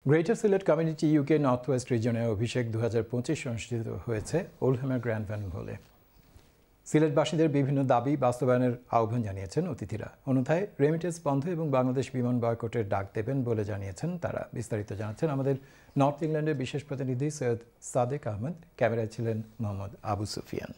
Greater Sylhet community UK north west রিজনে অভিষেক 2025 অনুষ্ঠিত হয়েছে ওল্ডহ্যামের গ্র্যান্ড ভেন্যু হলে। সিলেটবাসীদের বিভিন্ন দাবি বাস্তবায়নের আহ্বান জানিয়েছেন অতিথিরা। অন্যথায় রেমিটেন্স বন্ধ এবং বাংলাদেশ বিমান বয়কটের ডাক দেবেন বলে জানিয়েছেন তারা। বিস্তারিত জানাচ্ছেন আমাদের নর্থ ইংল্যান্ডের বিশেষ প্রতিনিধি সৈয়দ সাদেক আহমেদ। ক্যামেরায় ছিলেন Mohammad Abu Sufian.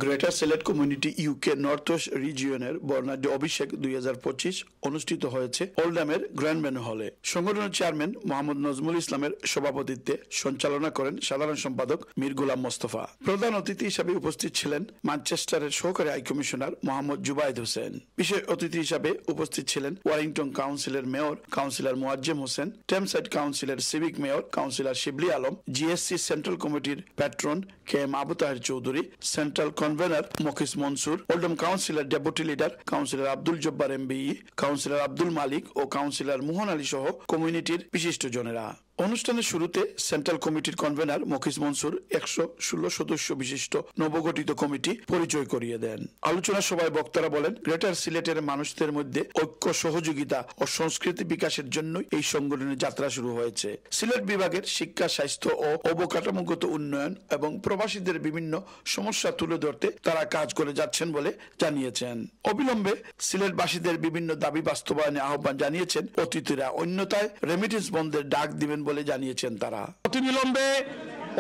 Greater Sylhet community UK north west রিজিয়নের বর্ণাঢ্য অভিষেক 2025 অনুষ্ঠিত হয়েছে ওল্ডহ্যামের গ্র্যান্ড ভেন্যু হলে। সংগঠনের চেয়ারম্যান মোহাম্মদ নজমুল ইসলামের সভাপতিত্বে সঞ্চালনা করেন সাধারণ সম্পাদক মীর গোলাম মোস্তফা। প্রধান অতিথি হিসাবে উপস্থিত ছিলেন ম্যানচেস্টারের সহকারী হাই কমিশনার মোহাম্মদ জুবাইদ হোসেন। বিশেষ অতিথি হিসাবে উপস্থিত ছিলেন ওয়ারিংটন কাউন্সিলের mayor councillor Muazzem Hossain, Tameside কাউন্সিলের civic mayor councillor Shibli Alam, GSC central কমিটির patron K M Abu Taher Chowdhury, central convenor Makhis Mansur, Oldham councillor deputy leader councillor Abdul Jabbar MBE, councillor Abdul Malik ও কাউন্সিলর মোহন আলী সহ কমিউনিটির বিশিষ্টজনেরা। অনুষ্ঠানের শুরুতে সেন্ট্রাল কমিটির কনভেনর মখিস মনসুর 116 সদস্য বিশিষ্ট নবগঠিত কমিটি পরিচয় করিয়ে দেন। আলোচনা সভায় বক্তারা বলেন, গ্রেটার সিলেটের মানুষদের মধ্যে ঐক্য, সহযোগিতা ও সংস্কৃতি বিকাশের জন্য এই সংগঠনের যাত্রা শুরু হয়েছে। সিলেট বিভাগের শিক্ষা, স্বাস্থ্য ও অবকাঠামোগত উন্নয়ন এবং প্রবাসীদের বিভিন্ন সমস্যা তুলে ধরতে তারা কাজ করে যাচ্ছেন বলে জানিয়েছেন। অবিলম্বে সিলেটবাসীদের বিভিন্ন দাবি বাস্তবায়নে আহ্বান জানিয়েছেন অতিথিরা। অন্যথায় রেমিটেন্স বন্ধের ডাক দিবেন বলে জানিয়েছেন তারা। অতিবিলম্বে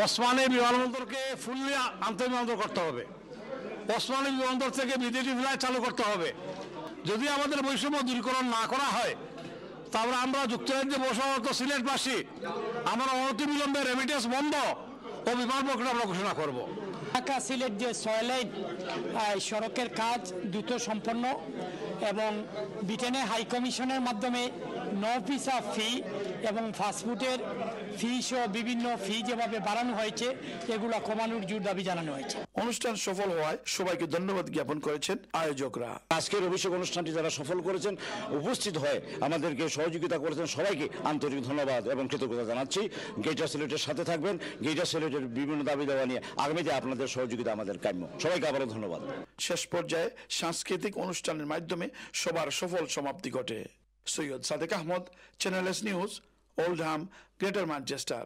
ওসমানী বিমানবন্দরকে ফুললি আন্তঃবিমানবন্দর করতে হবে। ওসমানী বিমানবন্দর থেকে বিদেশি ফ্লাইট চালু করতে হবে। যদি আমাদের বৈষম্য দূরীকরণ না করা হয় তাহলে আমরা যুক্তরাজ্যে বসবাসরত সিলেটবাসী আমরা অতিবিলম্বে রেমিটেন্স বন্ধ ও বিমান বয়কট আমরা ঘোষণা করব। ঢাকা সিলেট যে 6 লেন সড়কের কাজ দ্রুত সম্পন্ন এবং ব্রিটেনের হাই কমিশনের মাধ্যমে নো ভিসা ফি এবং ফাস্টফুডের ফি সহ বিভিন্ন ফি যেভাবে বাড়ানো হয়েছে এগুলো কমানোর জোর দাবি জানানো হয়েছে। অনুষ্ঠান সফল হওয়ায় সবাইকে ধন্যবাদ জ্ঞাপন করেছেন আয়োজকরা। আজকের অভিষেক অনুষ্ঠানটি যারা সফল করেছেন, উপস্থিত হয়ে আমাদেরকে সহযোগিতা করেছেন, সবাইকে আন্তরিক ধন্যবাদ এবং কৃতজ্ঞতা জানাচ্ছি। গ্রেটার সিলেটের সাথে থাকবেন। গ্রেটার সিলেটের বিভিন্ন দাবি দেওয়া নিয়ে আগামীতে আপনাদের সহযোগিতা আমাদের কাম্য। সবাইকে আবারও ধন্যবাদ। শেষ পর্যায়ে সাংস্কৃতিক অনুষ্ঠানের মাধ্যমে সবার সফল সমাপ্তি ঘটে। Syed Sadek Ahmed, channel S news, Oldham, Greater Manchester.